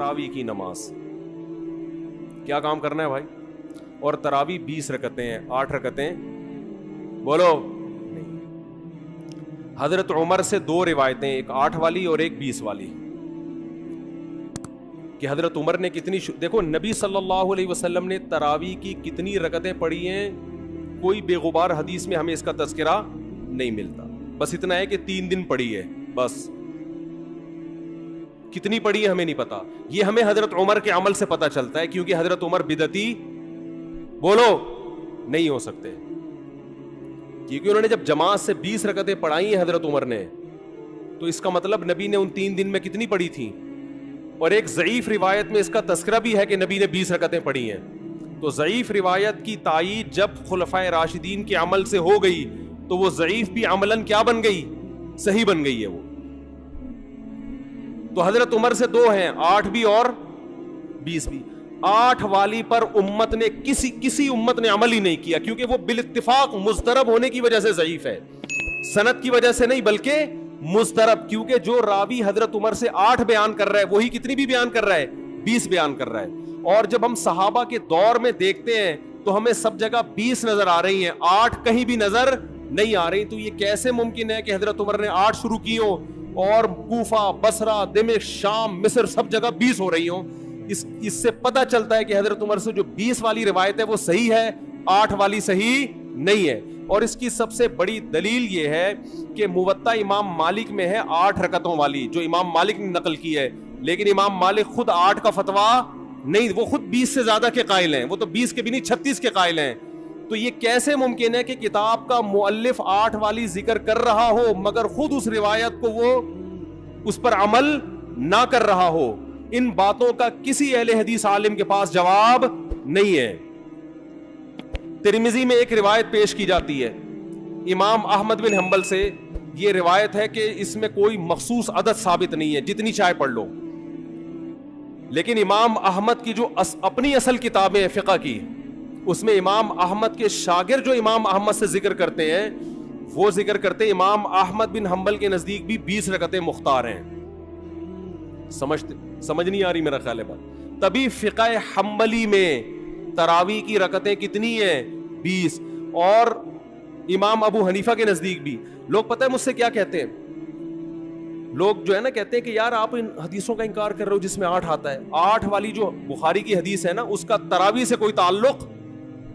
تراوی کی نماز. کیا کام کرنا ہے بھائی؟ اور تراوی 20 رکعتیں ہیں, 8 رکعتیں بولو نہیں. حضرت عمر سے 2 روایتیں, ایک 8 والی اور ایک 20 والی, کہ حضرت عمر نے کتنی دیکھو نبی صلی اللہ علیہ وسلم نے تراوی کی کتنی رکعتیں پڑھی ہیں, کوئی بے غبار حدیث میں ہمیں اس کا تذکرہ نہیں ملتا. بس اتنا ہے کہ 3 دن پڑھی ہے, بس کتنی پڑھی ہے ہمیں نہیں پتا. یہ ہمیں حضرت عمر کے عمل سے پتا چلتا ہے, کیونکہ حضرت عمر بدعتی بولو نہیں ہو سکتے, کیونکہ انہوں نے جب جماعت سے 20 رکعتیں پڑھائی ہیں حضرت عمر نے, تو اس کا مطلب نبی نے ان 3 دن میں کتنی پڑھی تھی. اور ایک ضعیف روایت میں اس کا تذکرہ بھی ہے کہ نبی نے 20 رکعتیں پڑھی ہیں. تو ضعیف روایت کی تائید جب خلفائے راشدین کے عمل سے ہو گئی تو وہ ضعیف بھی عملاً کیا بن گئی, صحیح بن گئی ہے وہ. تو حضرت عمر سے 2 ہیں, 8 بھی اور 20 بھی. 8 والی پر امت نے کسی امت نے عمل ہی نہیں کیا, کیونکہ وہ بالاتفاق مضطرب ہونے کی وجہ سے ضعیف ہے, سند کی وجہ سے نہیں بلکہ مضطرب. کیونکہ جو راوی حضرت عمر سے 8 بیان کر رہا ہے وہی کتنی بھی بیان کر رہا ہے, 20 بیان کر رہا ہے. اور جب ہم صحابہ کے دور میں دیکھتے ہیں تو ہمیں سب جگہ 20 نظر آ رہی ہیں, 8 کہیں بھی نظر نہیں آ رہی. تو یہ کیسے ممکن ہے کہ حضرت عمر نے 8 شروع کی ہوں اور کوفہ, بصرہ, دمشق, شام, مصر سب جگہ 20 ہو رہی ہوں؟ اس سے پتہ چلتا ہے کہ حضرت عمر سے جو 20 والی روایت ہے وہ صحیح ہے, 8 والی صحیح نہیں ہے. اور اس کی سب سے بڑی دلیل یہ ہے کہ موطا امام مالک میں ہے 8 رکعتوں والی, جو امام مالک نے نقل کی ہے, لیکن امام مالک خود 8 کا فتویٰ نہیں, وہ خود 20 سے زیادہ کے قائل ہیں, وہ تو 20 کے بھی نہیں 36 کے قائل ہیں. تو یہ کیسے ممکن ہے کہ کتاب کا مؤلف 8 والی ذکر کر رہا ہو مگر خود اس روایت کو وہ اس پر عمل نہ کر رہا ہو؟ ان باتوں کا کسی اہل حدیث عالم کے پاس جواب نہیں ہے. ترمذی میں ایک روایت پیش کی جاتی ہے امام احمد بن حنبل سے, یہ روایت ہے کہ اس میں کوئی مخصوص عدد ثابت نہیں ہے, جتنی چاہے پڑھ لو. لیکن امام احمد کی جو اپنی اصل کتابیں ہیں فقہ کی, اس میں امام احمد کے شاگرد جو امام احمد سے ذکر کرتے ہیں وہ ذکر کرتے ہیں امام احمد بن حنبل کے نزدیک بھی 20 رکعتیں مختار ہیں. سمجھ نہیں آ رہی میرا خیال ہے بات؟ تبھی فقہ حنبلی میں تراویح کی رکعتیں کتنی ہیں؟ 20. اور امام ابو حنیفہ کے نزدیک بھی. لوگ پتہ ہے مجھ سے کیا کہتے ہیں, لوگ جو ہے نا کہتے ہیں کہ یار آپ ان حدیثوں کا انکار کر رہے ہو جس میں 8 آتا ہے. 8 والی جو بخاری کی حدیث ہے نا اس کا تراویح سے کوئی تعلق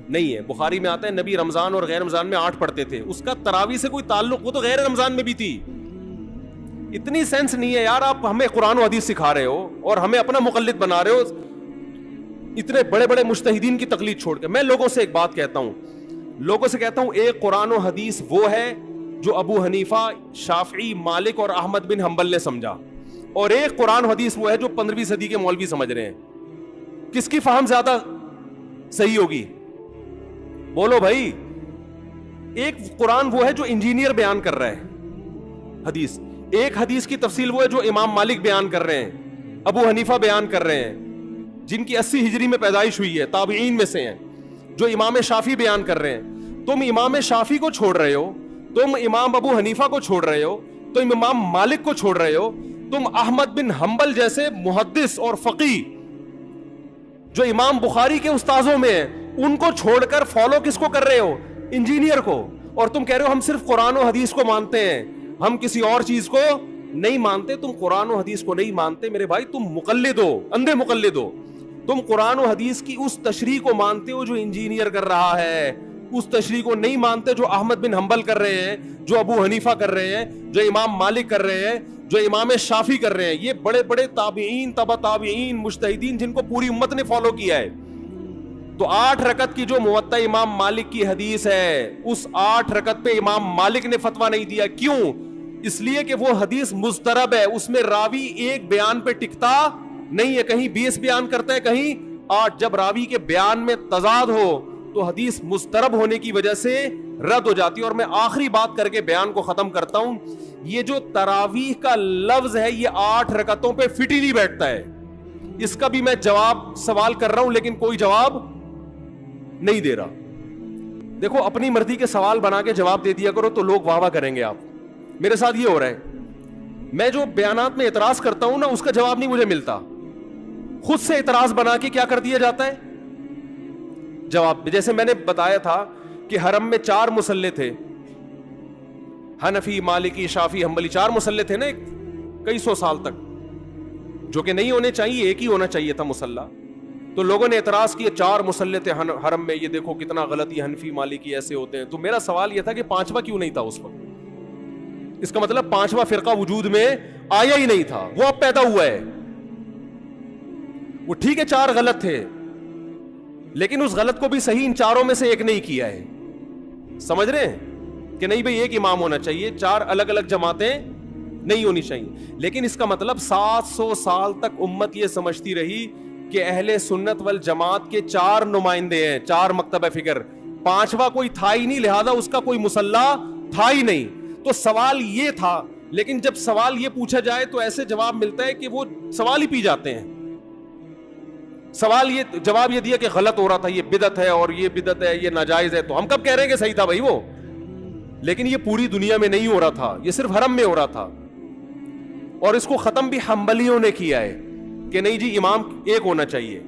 نہیں ہے. بخاری میں آتا ہے نبی رمضان اور غیر رمضان میں 8 پڑھتے تھے, اس کا تراویح سے کوئی تعلق, وہ تو غیر رمضان میں بھی تھی. اتنی سینس نہیں ہے یار, آپ ہمیں قرآن و حدیث سکھا رہے ہو اور ہمیں اپنا مقلد بنا رہے ہو, اتنے بڑے بڑے مجتہدین کی تقلید چھوڑ کے. میں لوگوں سے ایک بات کہتا ہوں, ایک قرآن و حدیث وہ ہے جو ابو حنیفہ, شافعی, مالک اور احمد بن حنبل نے سمجھا, اور ایک قرآن و حدیث وہ ہے جو 15ویں صدی کے مولوی سمجھ رہے ہیں. کس کی فہم زیادہ صحیح ہوگی؟ بولو بھائی. ایک قرآن وہ ہے جو انجینئر بیان کر رہا ہے حدیث, ایک حدیث کی تفصیل وہ ہے جو امام مالک بیان کر رہے ہیں, ابو حنیفہ بیان کر رہے ہیں, جن کی 80 ہجری میں پیدائش ہوئی ہے, تابعین میں سے ہیں, جو امام شافعی بیان کر رہے ہیں. تم امام شافعی کو چھوڑ رہے ہو, تم امام ابو حنیفہ کو چھوڑ رہے ہو, تم امام مالک کو چھوڑ رہے ہو, تم احمد بن حنبل جیسے محدث اور فقیہ جو امام بخاری کے استاذوں میں ہیں ان کو چھوڑ کر فالو کس کو کر رہے ہو؟ انجینئر کو. اور تم کہہ رہے ہو ہم صرف قرآن و حدیث کو مانتے ہیں, ہم کسی اور چیز کو نہیں مانتے. تم قرآن و حدیث کو نہیں مانتے میرے بھائی, تم مقلد ہو, اندھے مقلد ہو. تم قرآن و حدیث کی اس تشریح کو مانتے ہو جو انجینئر کر رہا ہے, اس تشریح کو نہیں مانتے جو احمد بن حنبل کر رہے ہیں, جو ابو حنیفہ کر رہے ہیں, جو امام مالک کر رہے ہیں, جو امام شافعی کر رہے ہیں. یہ بڑے بڑے تابعین, تبع تابعین, مجتہدین جن کو پوری امت نے فالو کیا ہے. تو 8 رکعت کی جو موطا امام مالک کی حدیث ہے, اس 8 رکعت پہ امام مالک نے فتویٰ نہیں دیا. کیوں؟ اس لیے کہ وہ حدیث مضطرب ہے, اس میں راوی ایک بیان پہ ٹکتا نہیں ہے, کہیں 20 بیان کرتا ہے, کہیں 8. جب راوی کے بیان میں تضاد ہو تو حدیث مضطرب ہونے کی وجہ سے رد ہو جاتی ہے. اور میں آخری بات کر کے بیان کو ختم کرتا ہوں, یہ جو تراویح کا لفظ ہے یہ 8 رکعتوں پہ فٹ ہی نہیں بیٹھتا ہے. اس کا بھی میں جواب سوال کر رہا ہوں لیکن کوئی جواب نہیں دے رہا. دیکھو اپنی مرضی کے سوال بنا کے جواب دے دیا کرو تو لوگ واہ واہ کریں گے. آپ میرے ساتھ یہ ہو رہا ہے, میں جو بیانات میں اعتراض کرتا ہوں نا اس کا جواب نہیں مجھے ملتا. خود سے اعتراض بنا کے کیا کر دیا جاتا ہے؟ جواب. جیسے میں نے بتایا تھا کہ حرم میں 4 مصلے تھے, حنفی, مالکی, شافی, حنبلی, 4 مصلے تھے نا کئی سو سال تک, جو کہ نہیں ہونے چاہیے, ایک ہی ہونا چاہیے تھا مصلی. تو لوگوں نے اعتراض کیا 4 مصلے تھے حرم میں, یہ دیکھو کتنا غلط, یہ حنفی مالکی ایسے ہوتے ہیں. تو میرا سوال یہ تھا کہ 5واں کیوں نہیں تھا اس وقت؟ اس کا مطلب 5واں فرقہ وجود میں آیا ہی نہیں تھا, وہ اب پیدا ہوا ہے. وہ ٹھیک ہے 4 غلط تھے, لیکن اس غلط کو بھی صحیح ان 4 میں سے ایک نہیں کیا ہے. سمجھ رہے ہیں کہ نہیں بھئی ایک امام ہونا چاہیے, 4 الگ الگ جماعتیں نہیں ہونی چاہیے. لیکن اس کا مطلب 700 سال تک امت یہ سمجھتی رہی کہ اہل سنت والجماعت کے 4 نمائندے ہیں, 4 مکتب فکر, 5واں کوئی تھا ہی نہیں, لہذا اس کا کوئی مصلی تھا ہی نہیں. تو سوال یہ تھا, لیکن جب سوال یہ پوچھا جائے تو ایسے جواب ملتا ہے کہ وہ سوال ہی پی جاتے ہیں. سوال یہ جواب یہ دیا کہ غلط ہو رہا تھا, یہ بدعت ہے, اور یہ بدعت ہے, یہ ناجائز ہے. تو ہم کب کہہ رہے ہیں کہ صحیح تھا بھائی وہ؟ لیکن یہ پوری دنیا میں نہیں ہو رہا تھا, یہ صرف حرم میں ہو رہا تھا. اور اس کو ختم بھی حنبلیوں نے کیا ہے کہ نہیں جی امام ایک ہونا چاہیے,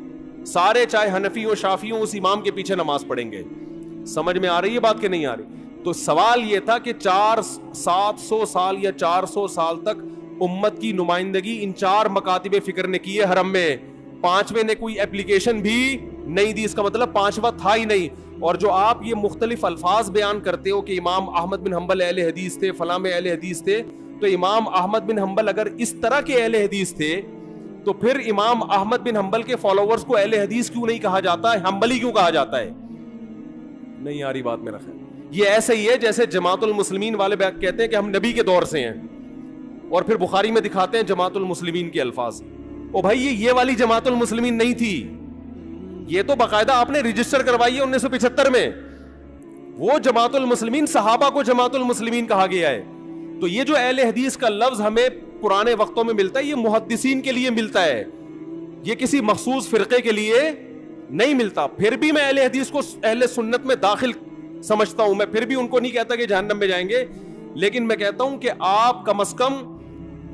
سارے چاہے حنفی ہو شافی ہو اس امام کے پیچھے نماز پڑھیں گے. سمجھ میں آ رہی ہے بات کہ نہیں آ رہی؟ تو سوال یہ تھا کہ 700 سال یا 400 سال تک امت کی نمائندگی ان 4 مکاتب فکر نے کی ہے حرم میں, 5ویں نے کوئی اپلیکیشن بھی نہیں دی. اس کا مطلب 5واں تھا ہی نہیں. اور جو آپ یہ مختلف الفاظ بیان کرتے ہو کہ امام احمد بن حنبل اہل حدیث تھے, فلاں میں اہل حدیث تھے, تو امام احمد بن حنبل اگر اس طرح کے اہل حدیث تھے تو پھر امام احمد بن حنبل کے فالوورز کو اہل حدیث کیوں نہیں کہا جاتا ہے, حنبلی کیوں کہا جاتا ہے؟ نہیں آ رہی بات میرا خیال. یہ ایسے ہی ہے جیسے جماعت المسلمین والے کہتے ہیں کہ ہم نبی کے دور سے ہیں, اور پھر بخاری میں دکھاتے ہیں جماعت المسلمین کے الفاظ. او بھائی یہ والی جماعت المسلمین نہیں تھی, یہ تو باقاعدہ آپ نے رجسٹر کروائی ہے 1975 میں. وہ جماعت المسلمین صحابہ کو جماعت المسلمین کہا گیا ہے. تو یہ جو اہل حدیث کا لفظ ہمیں پرانے وقتوں میں ملتا ہے, یہ محدثین کے لیے ملتا ہے, یہ کسی مخصوص فرقے کے لیے نہیں ملتا. پھر بھی میں اہل حدیث کو اہل سنت میں داخل سمجھتا ہوں, میں پھر بھی ان کو نہیں کہتا کہ جہنم میں جائیں گے, لیکن میں کہتا ہوں کہ آپ کم از کم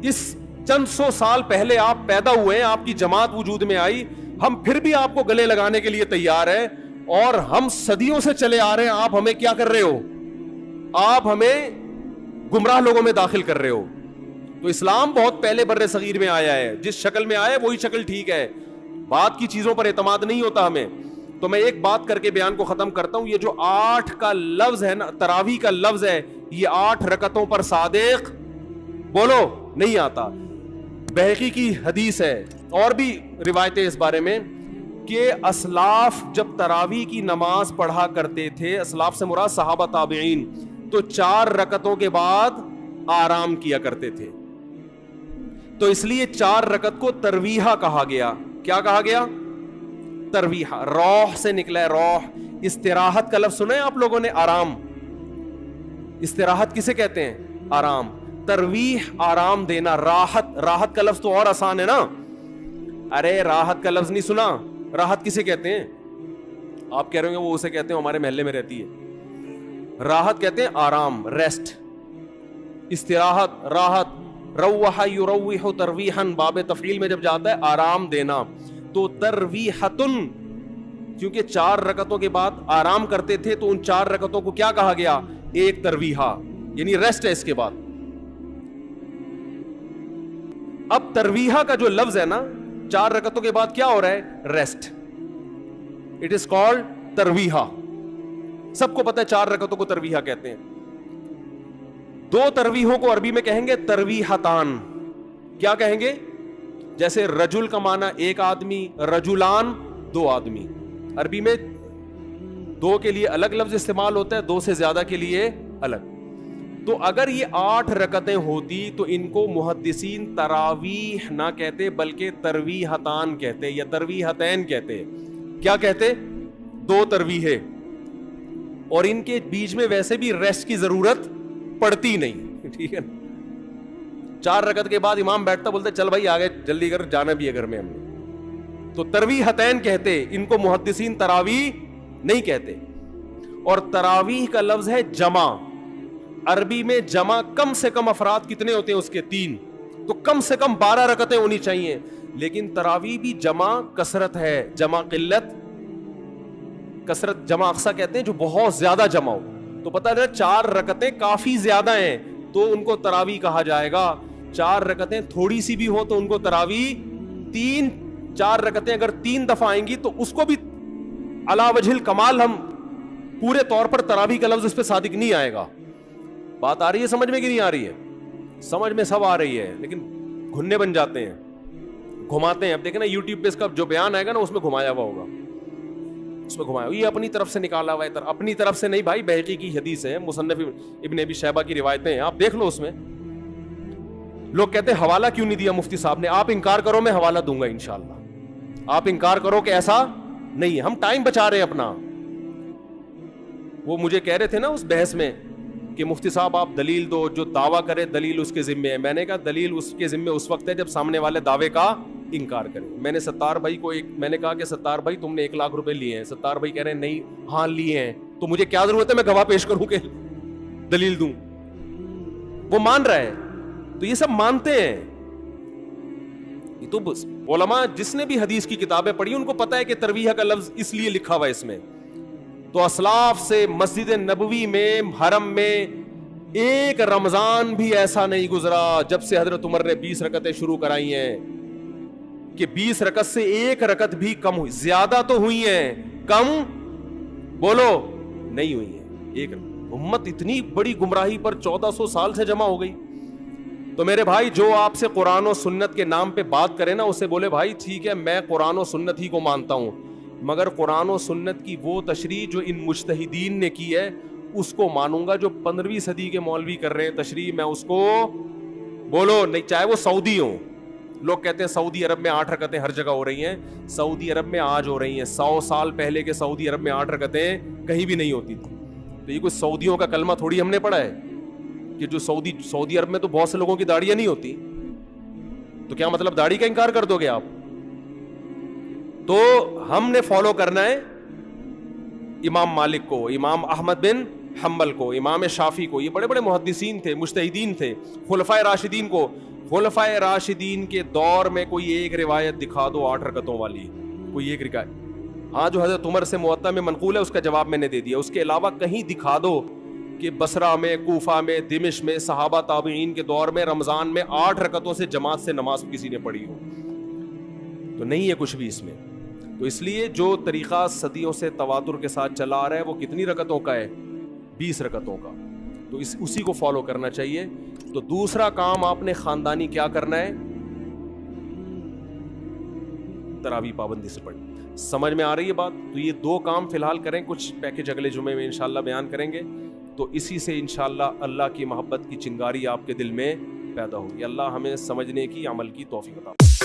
اس چند 100 سال پہلے آپ پیدا ہوئے ہیں, آپ کی جماعت وجود میں آئی, ہم پھر بھی آپ کو گلے لگانے کے لیے تیار ہیں, اور ہم صدیوں سے چلے آ رہے ہیں. آپ ہمیں کیا کر رہے ہو؟ آپ ہمیں گمراہ لوگوں میں داخل کر رہے ہو. تو اسلام بہت پہلے بر صغیر میں آیا ہے, جس شکل میں آیا ہے وہی شکل ٹھیک ہے, بعد کی چیزوں پر اعتماد نہیں ہوتا ہمیں. تو میں ایک بات کر کے بیان کو ختم کرتا ہوں. یہ جو 8 کا لفظ ہے نا, تراویح کا لفظ ہے, یہ 8 رکعتوں پر صادق بولو نہیں آتا. بہقی کی حدیث ہے, اور بھی روایتیں اس بارے میں, کہ اسلاف جب تراویح کی نماز پڑھا کرتے تھے, اسلاف سے مراد صحابہ تابعین, تو 4 رکعتوں کے بعد آرام کیا کرتے تھے. تو اس لیے 4 رکعت کو ترویحہ کہا گیا. کیا کہا گیا؟ ترویحہ. روح سے نکلا ہے, روح. استراحت کا لفظ سنا ہے آپ لوگوں نے؟ آرام. استراحت کسے کہتے ہیں؟ آرام. ترویح آرام دینا. راحت, راحت کا لفظ تو اور آسان ہے نا. ارے راحت کا لفظ نہیں سنا؟ راحت کسے کہتے ہیں؟ آپ کہہ رہے ہیں وہ اسے کہتے ہیں ہمارے محلے میں رہتی ہے. راحت کہتے ہیں آرام, ریسٹ. استراحت, راحت. روح یروح ترویحا, باب تفعیل میں جب جاتا ہے آرام دینا. تو ترویحتن, کیونکہ 4 رکعتوں کے بعد آرام کرتے تھے, تو ان 4 رکعتوں کو کیا کہا گیا؟ ایک ترویحہ, یعنی ریسٹ ہے اس کے بعد. اب ترویحہ کا جو لفظ ہے نا, 4 رکعتوں کے بعد کیا ہو رہا ہے؟ ریسٹ. اٹ از کالڈ ترویحہ. سب کو پتہ ہے 4 رکعتوں کو ترویحہ کہتے ہیں. 2 ترویحوں کو عربی میں کہیں گے ترویحتان. کیا کہیں گے؟ جیسے رجل کا معنی ایک آدمی, رجلان 2 آدمی. عربی میں 2 کے لیے الگ لفظ استعمال ہوتا ہے, 2 سے زیادہ کے لیے الگ. تو اگر یہ 8 رکعتیں ہوتی تو ان کو محدثین تراویح نہ کہتے بلکہ ترویحتان کہتے یا ترویحتین کہتے. کیا کہتے؟ 2 ترویحیں, اور ان کے بیچ میں ویسے بھی ریسٹ کی ضرورت پڑتی نہیں. ٹھیک ہے, 4 رکعت کے بعد امام بیٹھتا, بولتے چل بھائی آگے جلدی کر, جانا بھی ہے گھر میں ہم نے. تو ترویحتین کہتے, ان کو محدثین تراویح نہیں کہتے. اور تراویح کا لفظ ہے جمع. عربی میں جمع کم سے کم افراد کتنے ہوتے ہیں اس کے؟ 3. تو کم سے کم 12 رکعتیں ہونی چاہیے. لیکن تراویح بھی جمع کثرت ہے, جمع قلت کثرت, جمع اقصا کہتے ہیں جو بہت زیادہ جمع ہو. تو پتہ ہے 4 رکعتیں کافی زیادہ ہیں تو ان کو تراویح کہا جائے گا. 4 رکعتیں تھوڑی سی بھی ہو تو ان کو تراویح. 4 رکعتیں اگر 3 دفعہ آئیں گی تو اس کو بھی علی وجہ الکمال ہم پورے طور پر تراویح کا لفظ اس پہ صادق نہیں آئے گا. بات آ رہی ہے سمجھ میں کہ نہیں آ رہی ہے؟ سمجھ میں سب آ رہی ہے, لیکن گھننے بن جاتے ہیں, گھماتے ہیں. اب دیکھیں نا یوٹیوب پہ اس کا جو بیان آئے گا نا اس میں گھمایا ہوا ہوگا, اس میں گھمایا یہ اپنی طرف سے نکالا ہوا ہے. اپنی طرف سے نہیں بھائی, بہقی کی حدیث ہے, مصنف ابن ابی شیبہ کی روایتیں ہیں, آپ دیکھ لو. اس میں لوگ کہتے ہیں حوالہ کیوں نہیں دیا مفتی صاحب نے. آپ انکار کرو میں حوالہ دوں گا انشاءاللہ. آپ انکار کرو کہ ایسا نہیں ہے, ہم ٹائم بچا رہے ہیں اپنا. وہ مجھے کہہ رہے تھے نا اس بحث میں کہ مفتی صاحب آپ دلیل دو, جو دعویٰ کرے دلیل اس کے ذمے ہے. میں نے کہا دلیل اس کے ذمے اس وقت ہے جب سامنے والے دعوے کا انکار کرے. میں نے ستار بھائی کو میں نے کہا کہ ستار بھائی تم نے 1 لاکھ روپے لیے ہیں. ستار بھائی کہہ رہے ہیں نہیں, ہاں لیے ہیں. تو مجھے کیا ضرورت ہے میں گواہ پیش کروں کہ دلیل دوں؟ وہ مان رہا ہے. تو یہ سب مانتے ہیں. یہ تو علماء جس نے بھی حدیث کی کتابیں پڑھی ان کو پتا ہے کہ ترویح کا لفظ اس لیے لکھا ہوا ہے اس میں. تو اسلاف سے مسجد نبوی میں حرم میں ایک رمضان بھی ایسا نہیں گزرا جب سے حضرت عمر نے 20 رکعتیں شروع کرائی ہیں کہ 20 رکعت سے 1 رکعت بھی کم ہوئی. زیادہ تو ہوئی ہیں, کم بولو نہیں ہوئی ہیں. ایک امت اتنی بڑی گمراہی پر 1400 سال سے جمع ہو گئی. تو میرے بھائی جو آپ سے قرآن و سنت کے نام پہ بات کرے نا اسے بولے بھائی ٹھیک ہے میں قرآن و سنت ہی کو مانتا ہوں, مگر قرآن و سنت کی وہ تشریح جو ان مجتہدین نے کی ہے اس کو مانوں گا. جو 15ویں صدی کے مولوی کر رہے ہیں تشریح, میں اس کو بولو نہیں, چاہے وہ سعودی ہوں. لوگ کہتے ہیں سعودی عرب میں 8 رکعتیں ہر جگہ ہو رہی ہیں. سعودی عرب میں آج ہو رہی ہیں, 100 سال پہلے کے سعودی عرب میں 8 رکعتیں کہیں بھی نہیں ہوتی تھی. تو یہ کوئی سعودیوں کا کلمہ تھوڑی ہم نے پڑھا ہے کہ جو سعودی عرب میں تو بہت سے لوگوں کی داڑیاں نہیں ہوتی. تو کیا مطلب داڑھی کا انکار کر دو گے آپ؟ تو ہم نے فالو کرنا ہے امام مالک کو, امام احمد بن حنبل کو, امام شافعی کو. یہ بڑے بڑے محدثین تھے, مجتہدین تھے. خلفائے راشدین کو, خلفائے راشدین کے دور میں کوئی ایک روایت دکھا دو 8 رکعتوں والی, کوئی ایک روایت. ہاں جو حضرت عمر سے موطا میں منقول ہے اس کا جواب میں نے دے دیا. اس کے علاوہ کہیں دکھا دو کہ بصرہ میں, کوفہ میں, دمشق میں, صحابہ تابعین کے دور میں رمضان میں 8 رکعتوں سے جماعت سے نماز کسی نے پڑھی ہو. تو نہیں ہے کچھ بھی اس میں. تو اس لیے جو طریقہ صدیوں سے تواتر کے ساتھ چلا آ رہا ہے وہ کتنی رکعتوں کا ہے؟ 20 رکعتوں کا. تو اسی کو فالو کرنا چاہیے. تو دوسرا کام آپ نے خاندانی کیا کرنا ہے؟ تراویح پابندی سے پڑھیں. سمجھ میں آ رہی ہے بات؟ تو یہ 2 کام فی الحال کریں, کچھ پیکج اگلے جمعے میں انشاءاللہ بیان کریں گے. تو اسی سے انشاءاللہ اللہ کی محبت کی چنگاری آپ کے دل میں پیدا ہوگی. اللہ ہمیں سمجھنے کی, عمل کی توفیق عطا فرمائے.